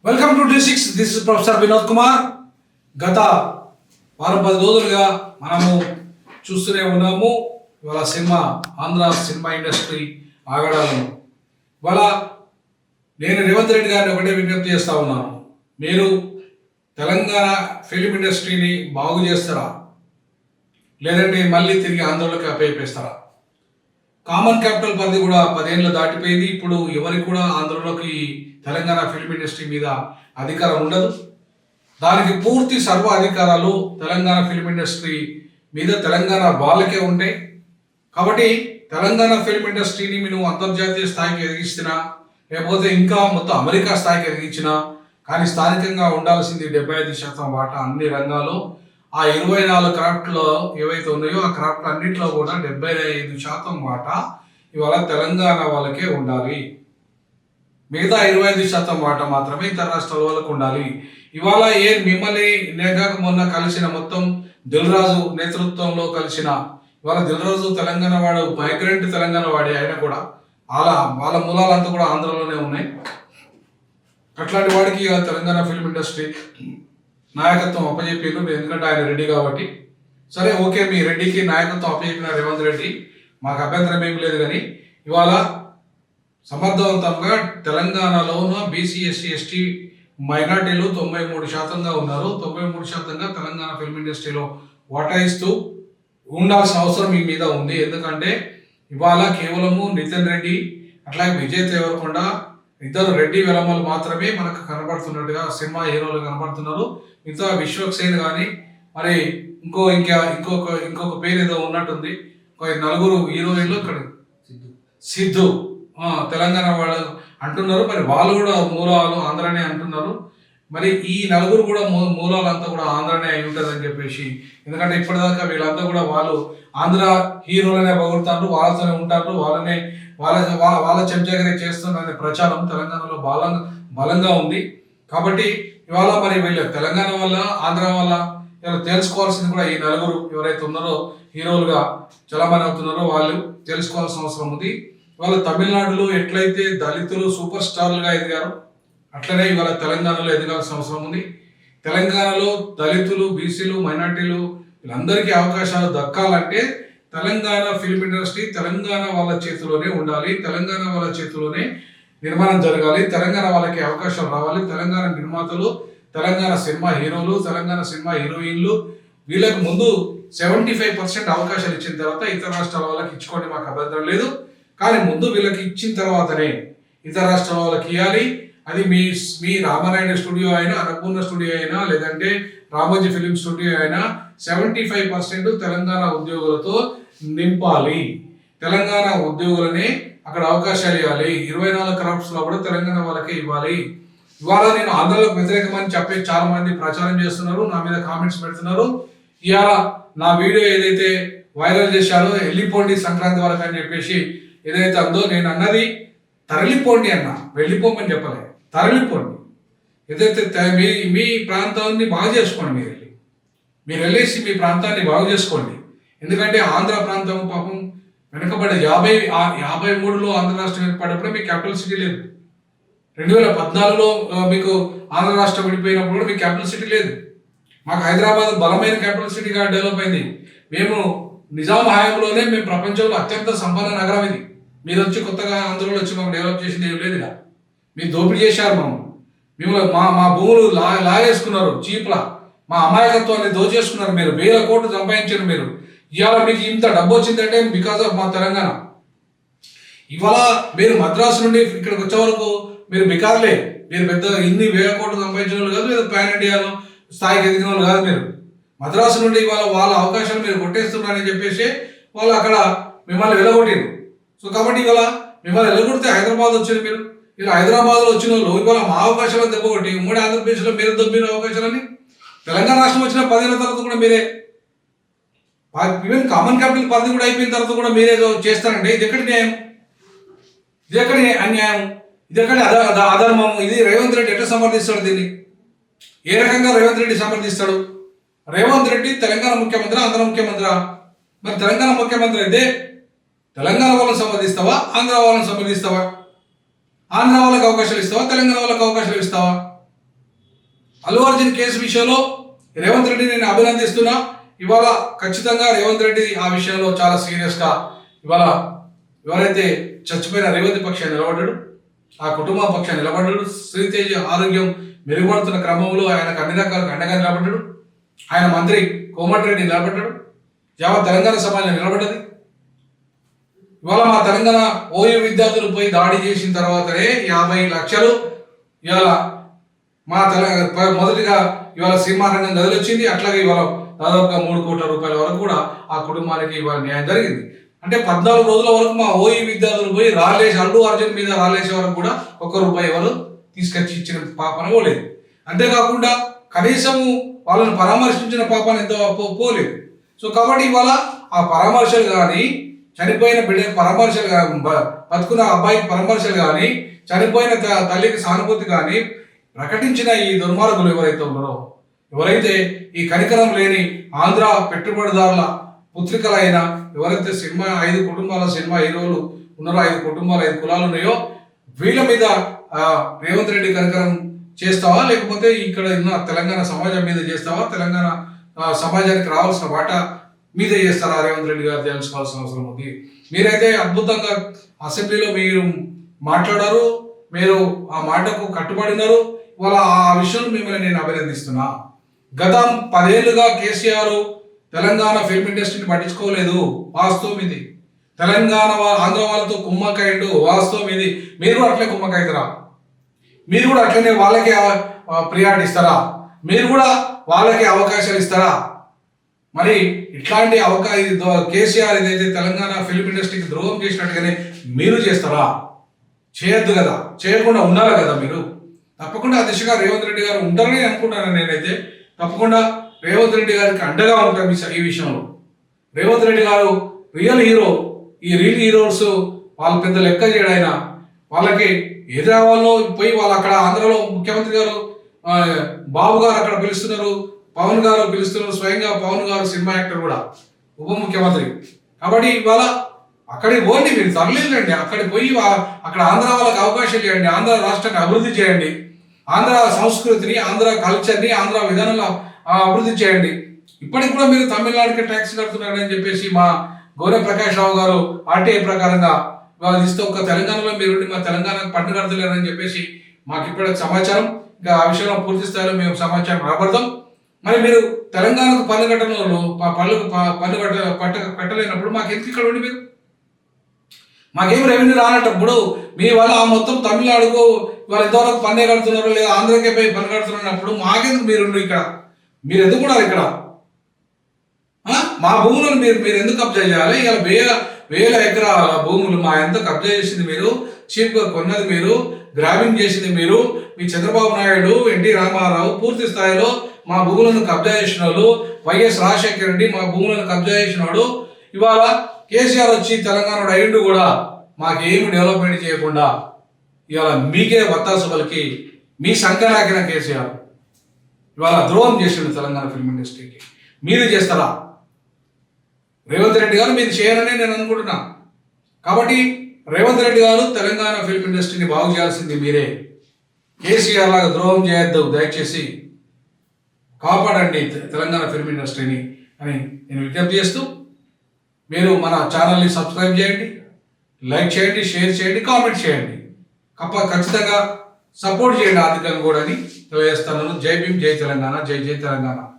Welcome to డి6. This is professor Vinod Kumar. గత వారం 10 రోజులుగా మనము చూస్తూనే ఉన్నాము ఇవాళ ఆంధ్ర సినిమా ఇండస్ట్రీ ఆగడాలను. ఇవాళ నేను రేవంత్ రెడ్డి గారిని ఒకటే విజ్ఞప్తి చేస్తూ ఉన్నాను. మీరు తెలంగాణ ఫిలిం ఇండస్ట్రీని బాగు చేస్తారా, లేదంటే మళ్ళీ తిరిగి ఆంధ్రలోకి అప్పయిస్తారా? కామన్ క్యాపిటల్ పరిధి కూడా 10 ఏళ్ళు దాటిపోయింది. ఇప్పుడు ఎవరికి కూడా ఆంధ్రలోకి తెలంగాణ ఫిల్మ్ ఇండస్ట్రీ మీద అధికారం ఉండదు. దానికి పూర్తి సర్వ అధికారాలు తెలంగాణ ఫిల్మ్ ఇండస్ట్రీ మీద తెలంగాణ వాళ్ళకే ఉంటాయి. కాబట్టి తెలంగాణ ఫిల్మ్ ఇండస్ట్రీని మీరు అంతర్జాతీయ స్థాయికి ఎదిగిస్తున్నా, లేకపోతే ఇంకా మొత్తం అమెరికా స్థాయికి ఎదిగించినా, కానీ స్థానికంగా ఉండాల్సింది 75% వాటా అన్ని రంగాల్లో. ఆ 24 క్రాఫ్ట్లో ఏవైతే ఉన్నాయో ఆ క్రాఫ్ట్ అన్నింటిలో కూడా 75% వాటా ఇవాళ తెలంగాణ వాళ్ళకే ఉండాలి. మిగతా 25% వాటా మాత్రమే ఇతర రాష్ట్రాల వాళ్ళకు ఉండాలి. ఇవాళ మిమ్మల్ని మొన్న కలిసిన మొత్తం దిల్ రాజు నేతృత్వంలో కలిసిన ఇవాళ దిల్ రాజు తెలంగాణ వాడు, మైగ్రెంట్ తెలంగాణ వాడే. ఆయన కూడా వాళ్ళ మూలాలంతా కూడా ఆంధ్రలోనే ఉన్నాయి. అట్లాంటి వాడికి తెలంగాణ ఫిల్మ్ ఇండస్ట్రీ నాయకత్వం అప్పచెప్పారు. ఎందుకంటే ఆయన రెడ్డి కాబట్టి. సరే, ఓకే, మీ రెడ్డికి నాయకత్వం అప్పచెప్పిన రేవంత్ రెడ్డి, మాకు అభ్యంతరం ఏమి లేదు. కానీ ఇవాళ సమర్థవంతంగా తెలంగాణలోనూ బీసీ, ఎస్సీ, ఎస్టీ మైనార్టీలు 93% ఉన్నారు. 93% తెలంగాణ ఫిల్మ్ ఇండస్ట్రీలో వాటా ఇస్తూ ఉండాల్సిన అవసరం మీ మీద ఉంది. ఎందుకంటే ఇవాళ కేవలము నితిన్ రెడ్డి అట్లాగే విజయ్ దేవరకొండ, ఇద్దరు రెడ్డి వెలమలు మాత్రమే మనకు కనబడుతున్నట్టుగా సినిమా హీరోలు కనబడుతున్నారు. మిగతా విశ్వక్సేన్ కానీ మరి ఇంకొక పేరు ఏదో ఉన్నట్టుంది. 4 హీరోయిన్లు ఇక్కడ సిద్ధు తెలంగాణ వాళ్ళు అంటున్నారు. మరి వాళ్ళు కూడా మూలాలు ఆంధ్రనే అంటున్నారు. మరి ఈ 4 కూడా మూలాలంతా కూడా ఆంధ్రనే అయి ఉంటుంది అని చెప్పేసి, ఎందుకంటే ఇప్పటిదాకా వీళ్ళంతా కూడా వాళ్ళు ఆంధ్ర హీరోలనే పొగుడుతారు, వాళ్ళతోనే ఉంటారు, వాళ్ళ చెంచాగిరి చేస్తున్న ప్రచారం తెలంగాణలో బలంగా ఉంది. కాబట్టి ఇవాళ మరి వీళ్ళు తెలంగాణ వల్ల ఆంధ్ర వల్ల ఇలా తెలుసుకోవాల్సింది కూడా ఈ 4 ఎవరైతే ఉన్నారో హీరోలుగా చలామణి అవుతున్నారో వాళ్ళు తెలుసుకోవాల్సిన అవసరం ఉంది. ఇవాళ తమిళనాడులో ఎట్లయితే దళితులు సూపర్ స్టార్లుగా ఎదిగారో అట్లనే ఇవాళ తెలంగాణలో ఎదగాల్సిన అవసరం ఉంది. తెలంగాణలో దళితులు, బీసీలు, మైనార్టీలు వీళ్ళందరికీ అవకాశాలు దక్కాలంటే తెలంగాణ ఫిల్మ్ ఇండస్ట్రీ తెలంగాణ వాళ్ళ చేతిలోనే ఉండాలి. తెలంగాణ వాళ్ళ చేతిలోనే నిర్మాణం జరగాలి. తెలంగాణ వాళ్ళకి అవకాశాలు రావాలి. తెలంగాణ నిర్మాతలు, తెలంగాణ సినిమా హీరోలు, తెలంగాణ సినిమా హీరోయిన్లు వీళ్ళకి ముందు 75% అవకాశాలు ఇచ్చిన తర్వాత ఇతర రాష్ట్రాల వాళ్ళకి ఇచ్చుకోండి, మాకు అభ్యంతరం లేదు. కానీ ముందు వీళ్ళకి ఇచ్చిన తర్వాతనే ఇతర రాష్ట్రాల వాళ్ళకి ఇవ్వాలి. అది మీ రామారాయణ స్టూడియో అయినా, అన్నపూర్ణ స్టూడియో అయినా, లేదంటే రామోజీ ఫిలిం స్టూడియో అయినా 75% తెలంగాణ ఉద్యోగులతో నింపాలి. తెలంగాణ ఉద్యోగులనే అక్కడ అవకాశాలు ఇవ్వాలి. 24 క్రాఫ్ట్స్లో కూడా తెలంగాణ వాళ్ళకే ఇవ్వాలి. ఇవాళ నేను ఆంధ్రలోకి వ్యతిరేకమని చెప్పి చాలా మంది ప్రచారం చేస్తున్నారు, నా మీద కామెంట్స్ పెడుతున్నారు. ఇవాళ నా వీడియో ఏదైతే వైరల్ చేశారో వెళ్ళిపోండి సంక్రాంతి వరకు అని చెప్పేసి ఏదైతే అందో, నేను అన్నది తరలిపోండి అన్న, వెళ్ళిపోమని చెప్పలే, తరలిపోండి. ఏదైతే మీ ప్రాంతాన్ని బాగు చేసుకోండి. మీరు వెళ్ళేసి మీ ప్రాంతాన్ని బాగు చేసుకోండి. ఎందుకంటే ఆంధ్ర ప్రాంతం పాపం వెనుకబడి 53లో ఆంధ్ర రాష్ట్రం ఏర్పడినప్పుడు మీకు క్యాపిటల్ సిటీ లేదు. 2014లో మీకు ఆంధ్ర రాష్ట్రం విడిపోయినప్పుడు కూడా మీకు క్యాపిటల్ సిటీ లేదు. మాకు హైదరాబాద్ బలమైన క్యాపిటల్ సిటీగా డెవలప్ అయింది. మేము నిజాం హయాంలోనే మేము ప్రపంచంలో అత్యంత సంపన్న నగరం ఇది. మీరు వచ్చి కొత్తగా ఆంధ్రలో వచ్చి మాకు డెవలప్ చేసింది ఏం లేదు. ఇలా మీరు దోపిడీ చేశారు. మేము మా భూములు లాగేసుకున్నారు చీప్లా. మా అమాయకత్వాన్ని దోచేసుకున్నారు. మీరు 1000 కోట్లు సంపాదించారు. మీరు ఇవాళ మీకు ఇంత డబ్బు వచ్చిందంటే బికాస్ ఆఫ్ మా తెలంగాణ. ఇవాళ మీరు మద్రాసు నుండి ఇక్కడికి వచ్చే వరకు మీరు బికార్లే. మీరు పెద్ద ఇన్ని 1000 కోట్లు సంపాదించిన వాళ్ళు కాదు, లేదా పాన్ ఇండియాలో స్థాయికి ఎదిగిన వాళ్ళు కాదు. మీరు మద్రాసు నుండి ఇవాళ వాళ్ళ అవకాశాలు మీరు కొట్టేస్తున్నారని చెప్పేసి వాళ్ళు అక్కడ మిమ్మల్ని వెలగొట్టారు. సో కాబట్టి ఇవాళ మిమ్మల్ని వెలగొడితే హైదరాబాద్ వచ్చింది. మీరు ఇలా హైదరాబాద్లో వచ్చిన వాళ్ళు ఇవాళ మా అవకాశాలను దెబ్బకొట్టి ఉమ్మడి ఆంధ్రప్రదేశ్లో మీరు దొబ్బిన అవకాశాలని తెలంగాణ రాష్ట్రం వచ్చిన 10 ఏళ్ళ తర్వాత కూడా మీరే, ఈవెన్ కామన్ క్యాపిటల్ పరిధి కూడా అయిపోయిన తర్వాత కూడా మీరే చేస్తారండి. ఇది ఎక్కడి న్యాయం? ఇది ఎక్కడి అన్యాయం? ఇది ఎక్కడి అధర్మం? ఇది రేవంత్ రెడ్డి ఎట్లా సమర్థిస్తాడు? దీన్ని ఏ రకంగా రేవంత్ రెడ్డి సమర్థిస్తాడు? రేవంత్ రెడ్డి తెలంగాణ ముఖ్యమంత్రి, ఆంధ్ర ముఖ్యమంత్రి. మరి తెలంగాణ ముఖ్యమంత్రి అయితే తెలంగాణ వాళ్ళని సమర్థిస్తావా, ఆంధ్ర వాళ్ళని సమర్థిస్తావా? ఆంధ్ర వాళ్ళకి అవకాశాలు ఇస్తావా, తెలంగాణ వాళ్ళకి అవకాశాలు ఇస్తావా? అల్లు అర్జున్ కేసు విషయంలో రేవంత్ రెడ్డి నేను అభినందిస్తున్నా. ఇవాళ ఖచ్చితంగా రేవంత్ రెడ్డి ఆ విషయంలో చాలా సీరియస్గా ఇవాళ ఎవరైతే చచ్చిపోయిన రేవంత్ పక్షాన్ని నిలబడ్డాడు, ఆ కుటుంబం పక్షాన్ని నిలబడ్డాడు, శ్రీతేజ ఆరోగ్యం మెరుగుపడుతున్న క్రమంలో ఆయనకు అన్ని రకాలుగా అండగా నిలబడ్డాడు, ఆయన మంత్రి కోమటిరెడ్డి నిలబడ్డాడు, యావత్ తెలంగాణ సమాజం నిలబడ్డది. ఇవాళ మా తెలంగాణ ఓయూ విద్యార్థులు పోయి దాడి చేసిన తర్వాతనే 50 లక్షలు ఇవాళ మా మొదటిగా ఇవాళ సినిమా రంగం కదిలొచ్చింది. అట్లాగే ఇవాళ దాదాపుగా 3 కోట్ల రూపాయల వరకు కూడా ఆ కుటుంబానికి ఇవాళ న్యాయం జరిగింది. అంటే 14 రోజుల వరకు మా ఓయూ విద్యార్థులు పోయి అల్లు అర్జున్ మీద రాలేసే వరకు కూడా ₹1 ఎవరు తీసుకొచ్చి ఇచ్చిన పాపన పోలేదు. అంతేకాకుండా కనీసము వాళ్ళని పరామర్శించిన పాపన ఎంత పోలేదు. సో కాబట్టి ఇవాళ ఆ పరామర్శలు కానీ, చనిపోయిన బిడ్డ పరామర్శలు కానీ, బతుకున్న అబ్బాయికి పరామర్శలు కానీ, చనిపోయిన తల్లికి సానుభూతి కానీ ప్రకటించిన ఈ దుర్మార్గులు ఎవరైతే ఉన్నారో, ఎవరైతే ఈ కనికరం లేని ఆంధ్ర పెట్టుబడిదారుల పుత్రికలైన ఎవరైతే 5 కుటుంబాల సినిమా హీరోలు ఉన్నారో, 5 కుటుంబాలు 5 కులాలు ఉన్నాయో, వీళ్ళ మీద రేవంత్ రెడ్డి కనికరం చేస్తావా, లేకపోతే ఇక్కడ ఉన్న తెలంగాణ సమాజం మీద చేస్తావా, తెలంగాణ సమాజానికి రావాల్సిన వాటా మీద చేస్తారా రేవంత్ రెడ్డి గారు తెలుసుకోవాల్సిన అవసరం ఉంది. మీరైతే అద్భుతంగా అసెంబ్లీలో మీరు మాట్లాడారు, మీరు ఆ మాటకు కట్టుబడినారు. ఇవాళ ఆ విషయంలో మిమ్మల్ని నేను అభినందిస్తున్నా. గత 10 ఏళ్లుగా కేసీఆర్ తెలంగాణ ఫిల్మ్ ఇండస్ట్రీని పట్టించుకోలేదు, వాస్తవం ఇది. తెలంగాణ ఆంధ్ర వాళ్ళతో కుమ్మకైండు, వాస్తవం ఇది. మీరు కూడా అట్లే కుమ్మకైతారా? మీరు కూడా అట్లనే వాళ్ళకి ప్రియారిటీ ఇస్తారా? మీరు కూడా వాళ్ళకి అవకాశాలు ఇస్తారా? మరి ఇట్లాంటి కేసీఆర్ ఏదైతే తెలంగాణ ఫిల్మ్ ఇండస్ట్రీకి ద్రోహం చేసినట్టుగానే మీరు చేస్తారా? చేయొద్దు కదా, చేయకుండా ఉండాలి కదా. మీరు తప్పకుండా ఆ దిశగా రేవంత్ రెడ్డి గారు ఉంటారని అనుకుంటాను. నేనైతే తప్పకుండా రేవంత్ రెడ్డి గారికి అండగా ఉంటాను ఈ విషయంలో. రేవంత్ రెడ్డి గారు రియల్ హీరో. ఈ రియల్ హీరోస్ వాళ్ళు పెద్ద లెక్క చేయడం, ఆయన వాళ్ళకి ఎదురవాళ్ళు పోయి వాళ్ళు అక్కడ ఆంధ్రలో ముఖ్యమంత్రి గారు బాబు గారు అక్కడ పిలుస్తున్నారు, పవన్ గారు పిలుస్తున్నారు, స్వయంగా పవన్ గారు సినిమా యాక్టర్ కూడా, ఉప ముఖ్యమంత్రి. కాబట్టి ఇవాళ అక్కడికి పోండి, మీరు తరలించండి, అక్కడికి పోయి అక్కడ ఆంధ్ర వాళ్ళకి అవకాశం ఇవ్వండి, ఆంధ్ర రాష్ట్రాన్ని అభివృద్ధి చేయండి, ఆంధ్ర సంస్కృతిని, ఆంధ్ర కల్చర్ని, ఆంధ్ర విధానంలో అభివృద్ధి చేయండి. ఇప్పటికి కూడా మీరు తమిళనాడుకి ట్యాక్స్ కడుతున్నారని చెప్పేసి మా గోనె ప్రకాష్ రావు గారు ఆర్టీఐ ప్రకారంగా వాళ్ళు ఇస్తే ఒక్క తెలంగాణలో మీరు మా తెలంగాణకు పన్ను కడతలేరని చెప్పేసి మాకు ఇప్పటికి సమాచారం. ఇంకా ఆ విషయంలో పూర్తి స్థాయిలో మేము సమాచారం రాబడతాం. మరి మీరు తెలంగాణకు పన్ను కట్టడంలో పన్ను కట్టలేనప్పుడు మాకు ఎందుకు ఇక్కడ ఉండి మీరు మాకేం రెవెన్యూ రానప్పుడు మీ వల్ల ఆ మొత్తం తమిళనాడుకు వాళ్ళు ఎంతవరకు పన్నే కడుతున్నారు, లేదా ఆంధ్రకే పోయి పన్ను కడుతున్నప్పుడు మాకెందుకు మీరు ఇక్కడ? మీరు ఎందుకు కూడా ఇక్కడ మా భూములను మీరు ఎందుకు కబ్జా చేయాలి? ఇలా వేల ఎకరాల భూములు మా ఎంత కబ్జా చేసింది మీరు, చీప్గా కొన్నది మీరు, గ్రాబింగ్ చేసింది మీరు, మీ చంద్రబాబు నాయుడు, ఎన్టీ రామారావు పూర్తి స్థాయిలో మా భూములను కబ్జా చేసిన వాళ్ళు, వైఎస్ రాజశేఖర రెడ్డి మా భూములను కబ్జా చేసినాడు. ఇవాళ కేసీఆర్ వచ్చి తెలంగాణ అయ్యిండు కూడా మాకేమి డెవలప్మెంట్ చేయకుండా ఇవాళ మీకే వత్తాసు పలికి మీ సంఖ్యలాగిన కేసీఆర్ ఇవాళ ద్రోహం చేసిండు తెలంగాణ ఫిల్మ్ ఇండస్ట్రీకి. మీరు చేస్తారా? రేవంత్ రెడ్డి గారు మీరు చేయరని నేను అనుకుంటున్నా. కాబట్టి రేవంత్ రెడ్డి గారు తెలంగాణ ఫిల్మ్ ఇండస్ట్రీని బాగు చేయాల్సింది మీరే. కేసీఆర్ లాగా ద్రోహం చేయొద్దు, దయచేసి కాపాడండి తెలంగాణ ఫిల్మ్ ఇండస్ట్రీని అని నేను విజ్ఞప్తి చేస్తూ, మీరు మన ఛానల్ని సబ్స్క్రైబ్ చేయండి, లైక్ చేయండి, షేర్ చేయండి, కామెంట్ చేయండి, ఖచ్చితంగా సపోర్ట్ చేయండి ఆర్థికంగా కూడా అని తెలియజేస్తున్నాను. జై భీమ్, జై తెలంగాణ, జై జై తెలంగాణ.